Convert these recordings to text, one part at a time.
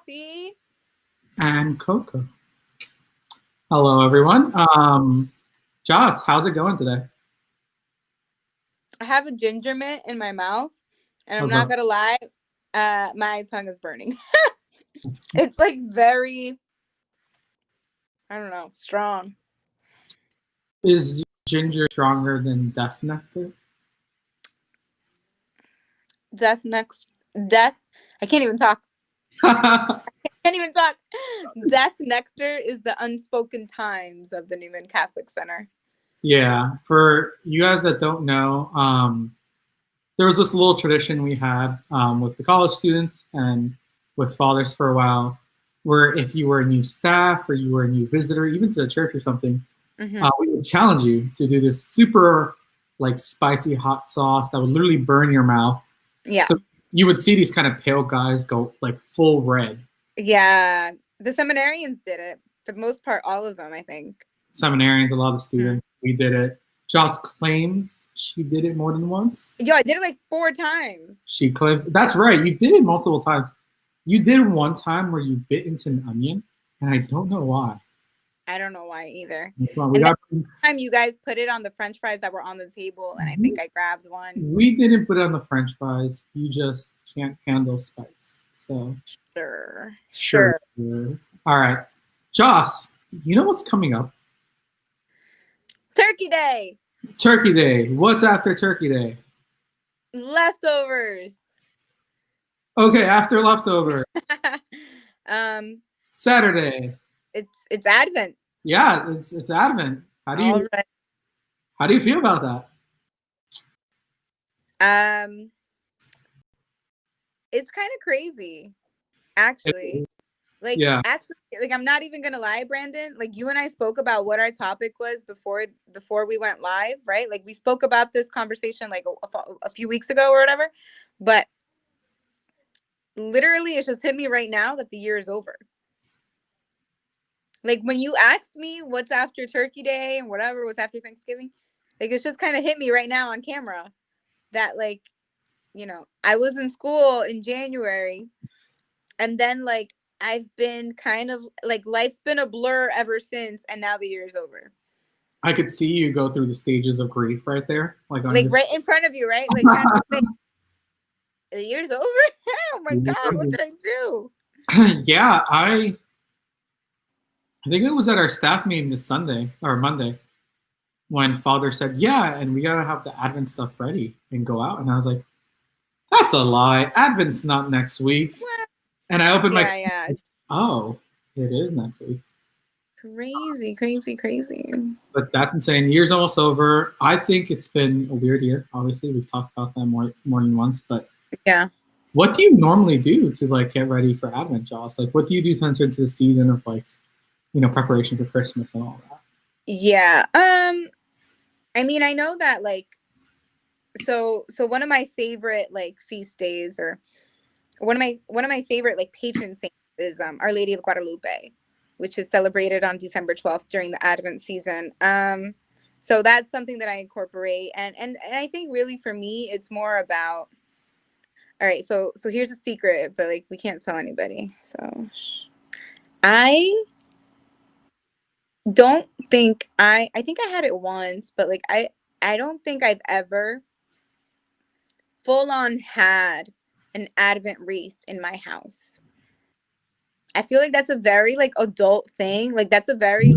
Kathy. And Coco. Hello, everyone. Jos, how's it going today? I have a ginger mint in my mouth, and I'm Okay. not gonna lie, my tongue is burning. It's like very, I don't know, strong. Is ginger stronger than death nectar? Death. I can't even talk. Can't even talk. Death Nectar is the unspoken times of the Newman Catholic Center. Yeah, for you guys that don't know, there was this little tradition we had with the college students and with fathers for a while, where if you were a new staff or you were a new visitor, even to the church or something, we would challenge you to do this super spicy hot sauce that would literally burn your mouth. Yeah. So you would see these kind of pale guys go full red. Yeah. The seminarians did it. For the most part, all of them, I think. Seminarians, a lot of students, we did it. Joss claims she did it more than once. Yo, I did it 4 times. She claims, that's right, you did it multiple times. You did one time where you bit into an onion, and I don't know why. I don't know why either. The time you guys put it on the French fries that were on the table, and I think I grabbed one. We didn't put it on the French fries. You just can't handle spice. So Sure. All right, Joss, you know what's coming up? Turkey Day. Turkey Day. What's after Turkey Day? Leftovers. Okay, after leftovers. Saturday. It's Advent. Yeah, it's Advent. How do you feel about that? It's kind of crazy, actually. Actually, I'm not even gonna lie, Brandon. You and I spoke about what our topic was before we went live, right? We spoke about this conversation a few weeks ago or whatever. But literally, it just hit me right now that the year is over. When you asked me what's after Turkey Day and whatever was after Thanksgiving, it's just kind of hit me right now on camera that I was in school in January, and then I've been kind of life's been a blur ever since, and now the year's over. I could see you go through the stages of grief right there, right in front of you, right? The year's over. Oh my God, what did I do? Yeah, I think it was at our staff meeting this Sunday or Monday when Father said, "Yeah, and we gotta have the Advent stuff ready and go out," and I was like, "That's a lie. Advent's not next week." What? And I opened my oh, it is next week. Crazy. But that's insane. Year's almost over. I think it's been a weird year. Obviously, we've talked about that more than once. But yeah, what do you normally do to get ready for Advent, Joss? What do you do to enter into the season of preparation for Christmas and all that? Yeah. I mean, I know that so one of my favorite feast days, or one of my favorite patron saints is Our Lady of Guadalupe, which is celebrated on December 12th during the Advent season. So that's something that I incorporate, and I think really for me it's more about, all right, so here's a secret, but we can't tell anybody. So I don't think I think I had it once, but I don't think I've ever full on had an Advent wreath in my house. I feel that's a very adult thing. That's a very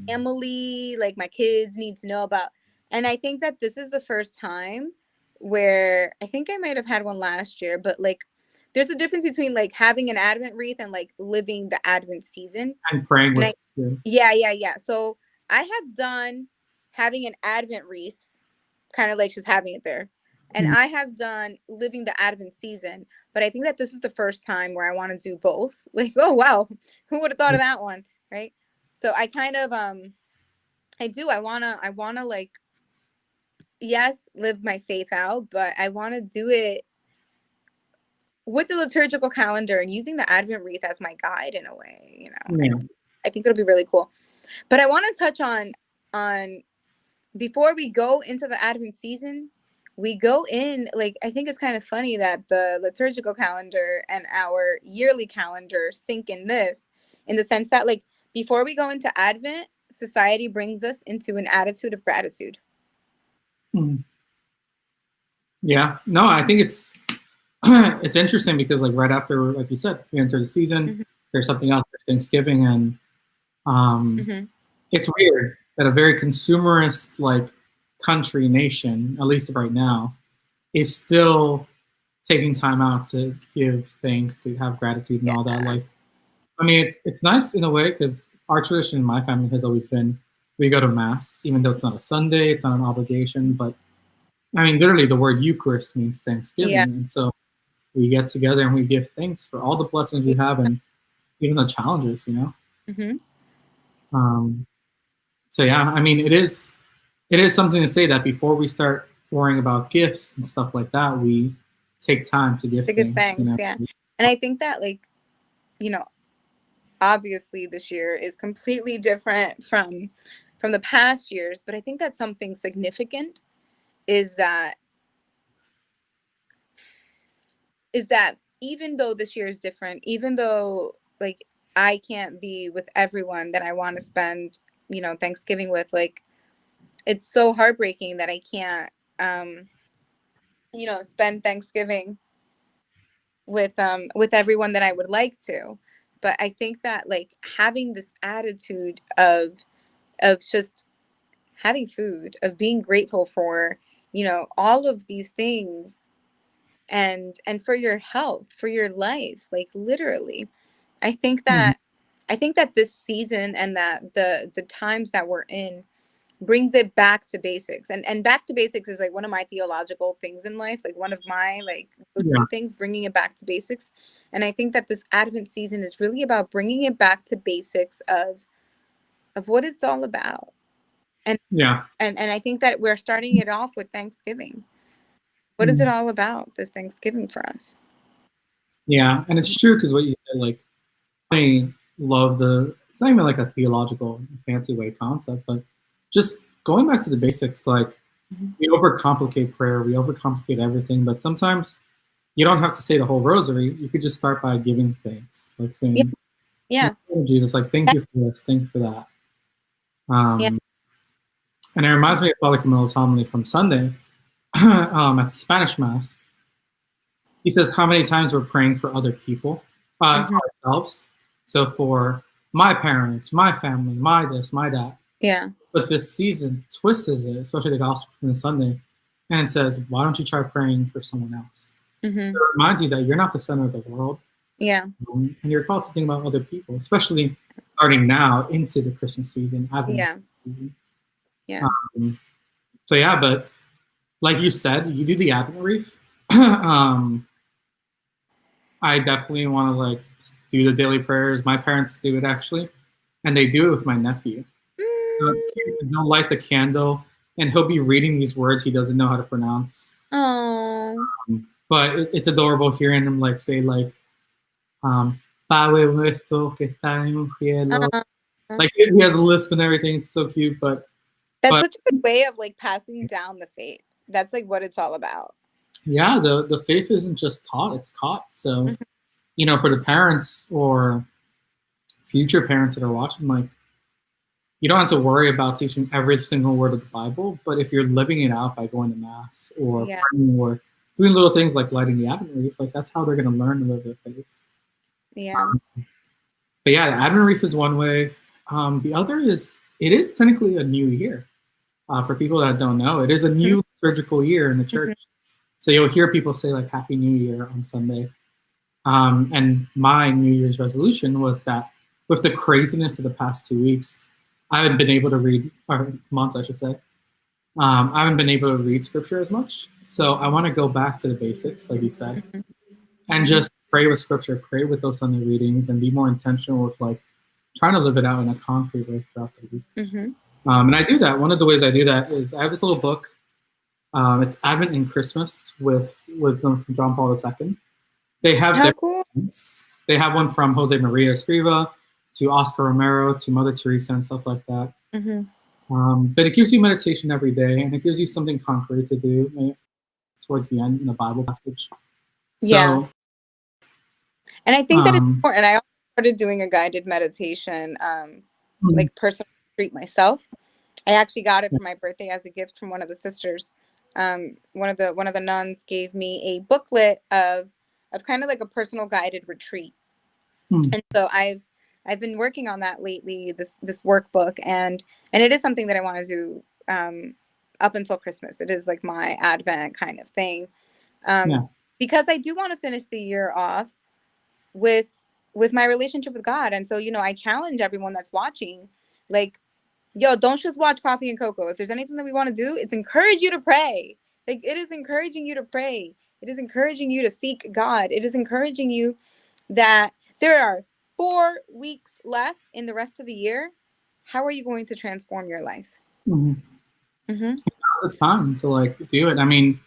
family, my kids need to know about. And I think that this is the first time where I think I might have had one last year, but there's a difference between having an Advent wreath and living the Advent season and praying with you. Yeah. So I have done having an Advent wreath, kind of just having it there. And I have done living the Advent season, but I think that this is the first time where I want to do both. Oh, wow. Who would have thought of that one? Right. So I kind of, I want to yes, live my faith out, but I want to do it with the liturgical calendar and using the Advent wreath as my guide in a way, Yeah. I think it'll be really cool. But I want to touch on before we go into the Advent season, we go in, like, I think it's kind of funny that the liturgical calendar and our yearly calendar sync in this, in the sense that, like, before we go into Advent, society brings us into an attitude of gratitude. Mm. Yeah, no, I think it's it's interesting because like right after, like you said, we enter the season. Mm-hmm. There's something else. There's Thanksgiving, and Mm-hmm. it's weird that a very consumerist like country nation, at least right now, is still taking time out to give thanks, to have gratitude, and all that. Yeah. Like, I mean, it's nice in a way because our tradition in my family has always been we go to mass, even though it's not a Sunday, it's not an obligation. But I mean, literally, the word Eucharist means Yeah. Thanksgiving, and so we get together and we give thanks for all the blessings we have and even the challenges, you know. Mm-hmm. Um, so yeah, I mean, it is something to say that before we start worrying about gifts and stuff like that, we take time to give To give thanks, you thanks, know. yeah. And I think that, like, you know, obviously this year is completely different from the past years, but I think that something significant is that even though this year is different, even though, like, I can't be with everyone that I want to spend, Thanksgiving with, like, it's so heartbreaking that I can't, spend Thanksgiving with everyone that I would like to. But I think that, like, having this attitude of just having food, of being grateful for, all of these things, and for your health, for your life, like, literally. I think Mhm. that this season, and that the times that we're in, brings it back to basics. And back to basics is like one of my theological things in life, like one of my, like, Yeah, go-to things, bringing it back to basics. And I think that this Advent season is really about bringing it back to basics of what it's all about. And yeah, and I think that we're starting it off with Thanksgiving. What is it mm, all about, this Thanksgiving, for us? yeah. And it's true because what you said, like, I love the. It's not even like a theological fancy way concept, but just going back to the basics. Like, Mhm. we overcomplicate prayer, we overcomplicate everything, but sometimes you don't have to say the whole rosary. You could just start by giving thanks, like Yeah, saying, yeah, Jesus, like, thank you for this, thank you for that. yeah. And it reminds me of Father Camilo's homily from Sunday at the Spanish Mass. He says how many times we're praying for other people, Hmm. for ourselves. So for my parents, my family, my this, my that. Yeah. But this season twists it, especially the Gospel from the Sunday, and it says, why don't you try praying for someone else? Hmm. So it reminds you that you're not the center of the world, Yeah. and you're called to think about other people, especially starting now into the Christmas season, Advent Yeah. season. Yeah. Um, so yeah, but like you said, you do the Advent wreath. um, I definitely want to like do the daily prayers. My parents do it actually, and they do it with my nephew. So it's cute because they'll light the candle, and he'll be reading these words he doesn't know how to pronounce. Oh. But it's adorable hearing him like say like Padre nuestro que está en el cielo. Like he has a lisp and everything. It's so cute, That's but such a good way of, like, passing down the faith. That's, like, what it's all about. yeah, the faith isn't just taught; it's caught. So Mhm. for the parents or future parents that are watching, like, you don't have to worry about teaching every single word of the Bible, but if you're living it out by going to mass or Yeah. praying or doing little things like lighting the Advent wreath, like that's how they're going to learn to live their faith. Yeah. But yeah, the Advent wreath is one way. The other is it is technically a new year. For people that don't know, it is a Mhm. new liturgical year in the church. Mhm. So you'll hear people say like Happy New Year on Sunday. And my New Year's resolution was that with the craziness of the past 2 weeks, I haven't been able to read, or months, I should say. I haven't been able to read scripture as much. So I want to go back to the basics, like you said, Mhm. and Mhm. just pray with scripture, pray with those Sunday readings, and be more intentional with like trying to live it out in a concrete way throughout the week. Mhm. And I do that. One of the ways I do that is I have this little book. It's Advent and Christmas with wisdom from John Paul II. They have How different cool. ones. They have one from Jose Maria Escriva to Oscar Romero to Mother Teresa and stuff like that. Mhm. But it gives you meditation every day, and it gives you something concrete to do. towards the end in a Bible passage. Yeah. So, And I think that it's important. I also started doing a guided meditation, like personal treat myself. I actually got it for my birthday as a gift from one of the sisters. One of the nuns gave me a booklet of kind of like a personal guided retreat. And so I've been working on that lately, this workbook, and it is something that I want to do up until Christmas. It is like my Advent kind of thing. yeah. Because I do want to finish the year off with my relationship with God. And so, I challenge everyone that's watching, like, yo, don't just watch Coffee and Cocoa. If there's anything that we want to do, it's encourage you to pray. Like, it is encouraging you to pray. It is encouraging you to seek God. It is encouraging you that there are 4 weeks left in the rest of the year. How are you going to transform your life? Mm-hmm. Mm-hmm. Now's the time to like do it. I mean,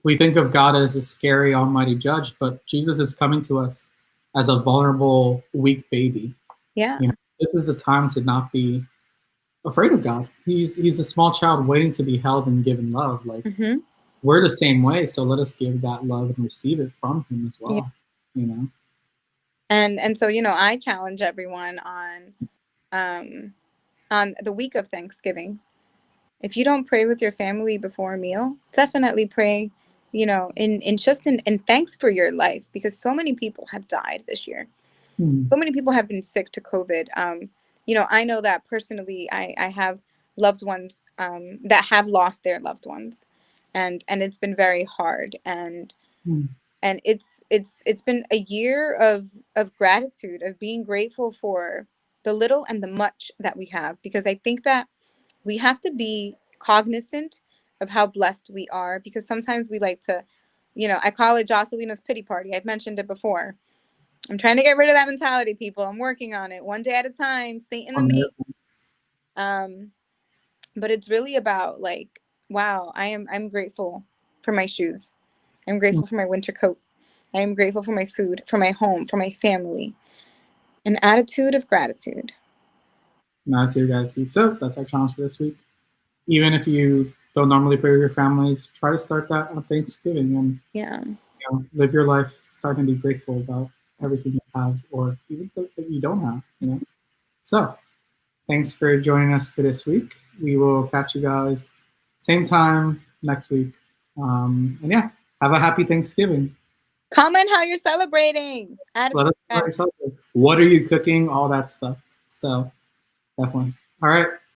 we think of God as a scary almighty judge, but Jesus is coming to us as a vulnerable, weak baby. Yeah. This is the time to not be afraid of God. He's a small child waiting to be held and given love. Like, Mm-hmm. we're the same way, so let us give that love and receive it from him as Yeah. well. You know. And so, I challenge everyone on the week of Thanksgiving. If you don't pray with your family before a meal, definitely pray, in thanks for your life, because so many people have died this year. Mm-hmm. So many people have been sick to COVID. I know that personally. I have loved ones that have lost their loved ones, and it's been very hard. And it's been a year of gratitude, of being grateful for the little and the much that we have, because I think that we have to be cognizant of how blessed we are, because sometimes we like to, I call it Jocelina's pity party. I've mentioned it before. I'm trying to get rid of that mentality, people. I'm working on it one day at a time, Saint in the make. Um, but it's really about, like, wow, I'm grateful for my shoes. I'm grateful for my winter coat. I am grateful for my food, for my home, for my family. An attitude of gratitude. Matthew, gratitude. So that's our challenge for this week. Even if you don't normally pray with your families, try to start that on Thanksgiving and Yeah. live your life starting to be grateful about everything you have or even that you don't have. So thanks for joining us for this week. We will catch you guys same time next week. And yeah, have a happy Thanksgiving. Comment how you're celebrating. Let Attitude us of know gratitude. yourself. What are you cooking? All that stuff. So definitely. All right.